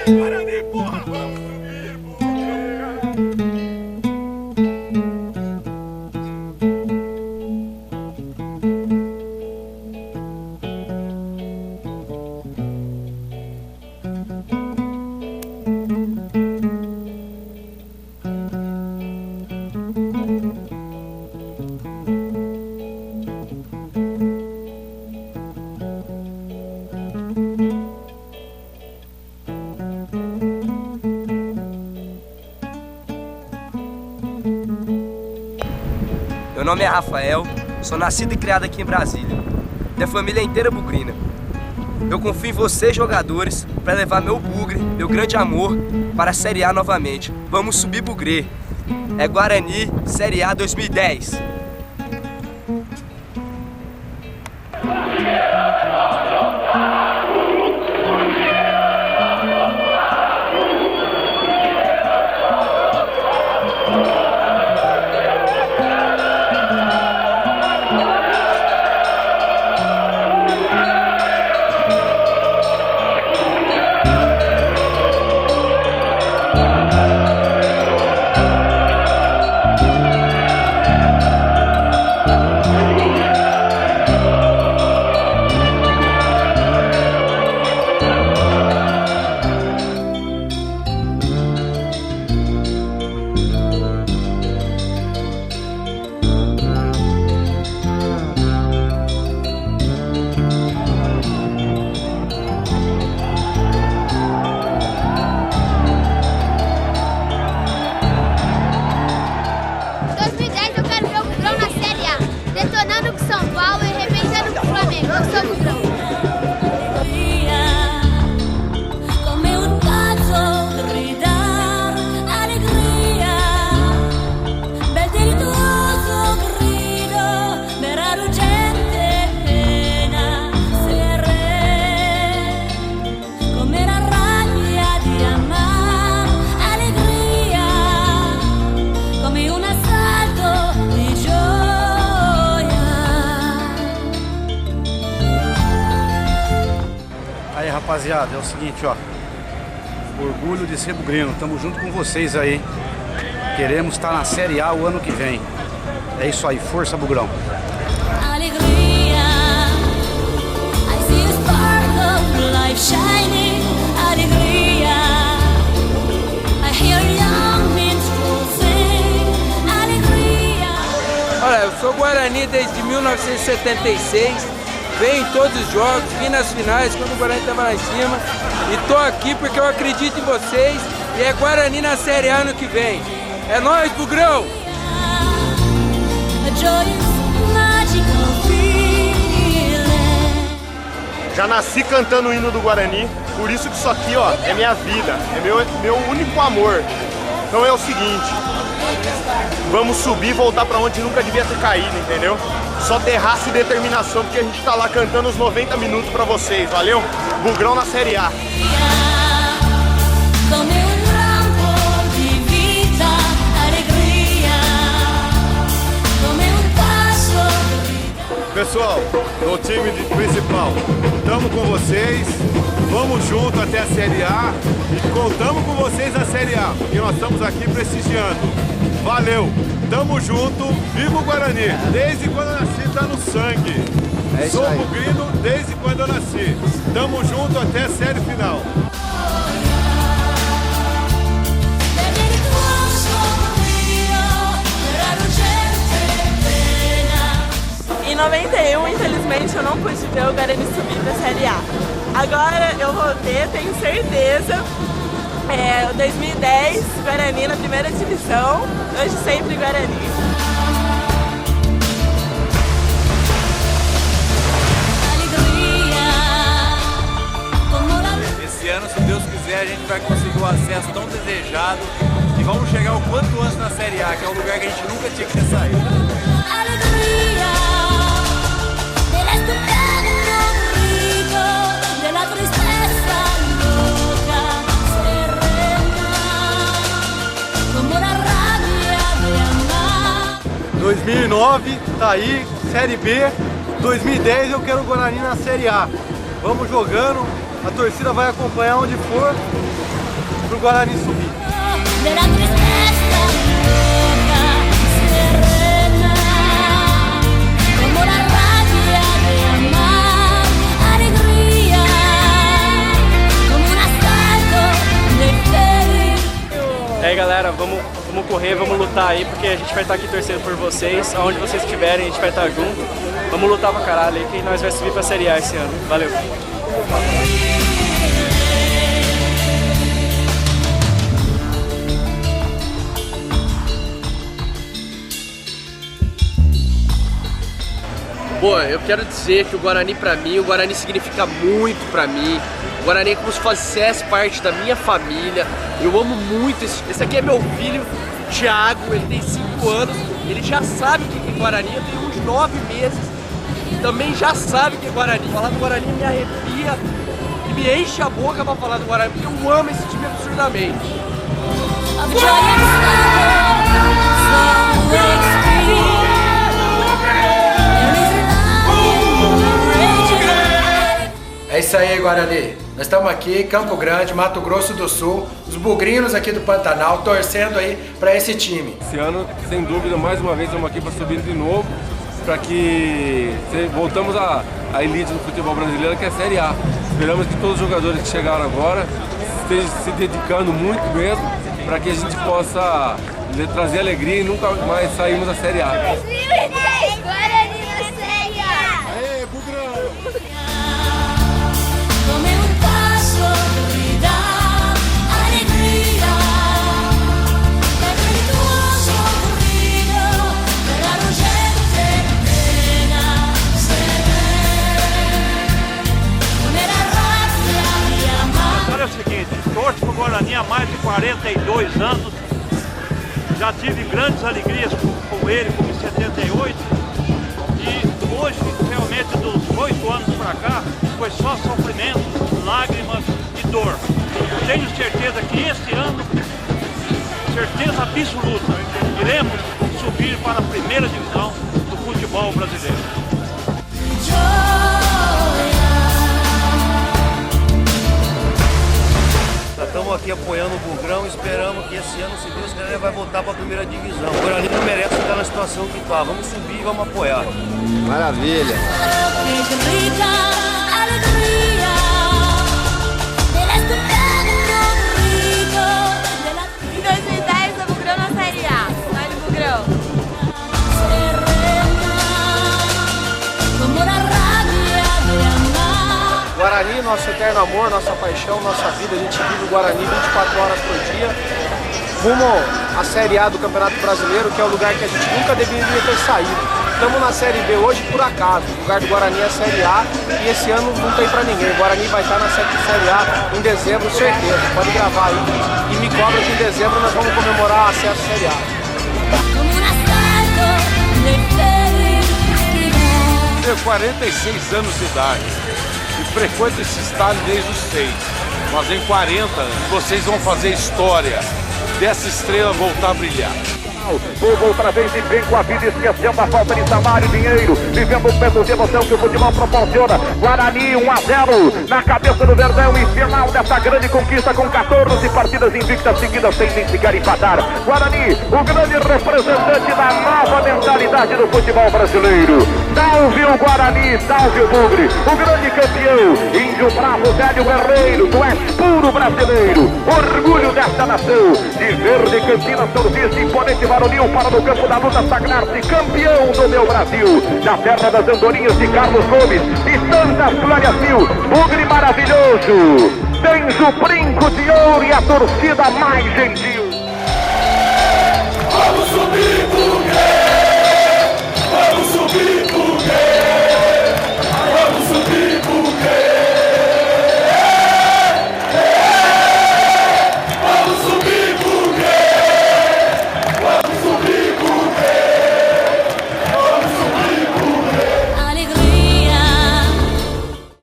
Guarani, porra, vamos subir, porra. Meu nome é Rafael, sou nascido e criado aqui em Brasília. Minha família é inteira bugrina. Eu confio em vocês, jogadores, para levar meu bugre, meu grande amor, para a Série A novamente. Vamos subir Bugre. É Guarani, Série A 2010. Aí, rapaziada, é o seguinte, ó. Orgulho de ser bugrino, tamo junto com vocês aí. Queremos estar na Série A o ano que vem. É isso aí, força, Bugrão. Alegria, I see a spark of life shining. Alegria, I hear young minstrels sing. Alegria. Olha, eu sou Guarani desde 1976. Venho em todos os jogos, vim nas finais quando o Guarani estava lá em cima. E tô aqui porque eu acredito em vocês e é Guarani na Série A ano que vem. É nóis, Bugrão! Já nasci cantando o hino do Guarani, por isso que isso aqui, ó, é minha vida, é meu único amor. Então é o seguinte, vamos subir e voltar pra onde nunca devia ter caído, entendeu? Só ter raça e determinação, porque a gente tá lá cantando os 90 minutos pra vocês, valeu? Bugrão na Série A. Pessoal, no time principal, estamos com vocês, vamos junto até a Série A e contamos com vocês na Série A, porque nós estamos aqui prestigiando. Valeu, tamo junto, viva o Guarani, desde quando eu nasci tá no sangue. Sou bugrino desde quando eu nasci, tamo junto até a série final. Em 91, infelizmente, eu não pude ver o Guarani subir para a Série A. Agora eu vou ter, tenho certeza. 2010, Guarani na primeira divisão, hoje sempre Guarani. Esse ano, se Deus quiser, a gente vai conseguir o acesso tão desejado e vamos chegar o quanto antes na Série A, que é um lugar que a gente nunca tinha que ter saído. Em 2009, tá aí, Série B. 2010 eu quero o Guarani na Série A. Vamos jogando, a torcida vai acompanhar onde for. pro Guarani subir. De la tristeza loca serena, como la rabia de amar, alegría, como un asalto de feliz. E aí galera, vamos correr, vamos lutar aí, porque a gente vai estar aqui torcendo por vocês, aonde vocês estiverem a gente vai estar junto. Vamos lutar pra caralho aí, que nós vai subir pra Série A esse ano. Valeu! Bom, eu quero dizer que o Guarani pra mim, o Guarani significa muito pra mim. O Guarani é como se fizesse parte da minha família. Eu amo muito esse aqui é meu filho, Thiago, ele tem 5 anos. Ele já sabe o que é Guarani, eu tenho uns 9 meses. Também já sabe o que é Guarani. Falar do Guarani me arrepia e me enche a boca pra falar do Guarani, porque eu amo esse time absurdamente. É isso aí, Guarani. Nós estamos aqui, Campo Grande, Mato Grosso do Sul, os bugrinos aqui do Pantanal, torcendo aí para esse time. Esse ano, sem dúvida, mais uma vez estamos aqui para subir de novo, para que voltamos à elite do futebol brasileiro, que é a Série A. Esperamos que todos os jogadores que chegaram agora estejam se dedicando muito mesmo, para que a gente possa trazer alegria e nunca mais sairmos da Série A. 2010, Guarani na Série A! Aê, Bugrão! Come un passo di dà allegria, per il tuo sorriso, per la lucente pena serena, come la rabbia di amare. Olha o seguinte, torço pro Guarani há mais de 42 anos, já tive grandes alegrias com ele, como em 78, e hoje, realmente, dos 8 anos para cá, foi só sofrimento, lágrimas e dor. Tenho certeza que este ano, certeza absoluta, iremos subir para a primeira divisão do futebol brasileiro. Estamos aqui apoiando o Bugrão e esperamos que esse ano, se Deus quiser, vai voltar para a primeira divisão. O Guarani não merece ficar na situação que está. Vamos subir e vamos apoiar. Maravilha! Em 2010, o Bugrão na Série A. Vai no Bugrão. Guarani, nosso eterno amor, nossa paixão, nossa vida. A gente vive o Guarani 24 horas por dia. Rumo à Série A do Campeonato Brasileiro, que é o lugar que a gente nunca deveria ter saído. Estamos na Série B hoje por acaso. O lugar do Guarani é a Série A e esse ano não tem pra ninguém. O Guarani vai estar na Série A em dezembro, certeza. Pode gravar aí. E me cobra que em dezembro nós vamos comemorar a acesso à Série A. Tenho 46 anos de idade e frequento esse estádio desde os 6. Mas em 40 vocês vão fazer história dessa estrela voltar a brilhar. Vou outra vez e vem com a vida, esquecendo a falta de salário, dinheiro, vivendo um momento de emoção que o futebol proporciona. Guarani 1-0 na cabeça do Verdão e final dessa grande conquista com 14 partidas invictas seguidas sem nem sequer empatar. Guarani, o grande representante da nova mentalidade do futebol brasileiro. Salve o Guarani, salve o Bugre, o grande campeão, índio bravo, velho guerreiro, tu és puro brasileiro, orgulho desta nação, de verde Campinas, torcida imponente varonil para no campo da luta sagrar-se campeão do meu Brasil, na terra das andorinhas de Carlos Gomes e tantas glórias mil. Bugre maravilhoso, tens o brinco de ouro e a torcida mais gentil. Vamos subir!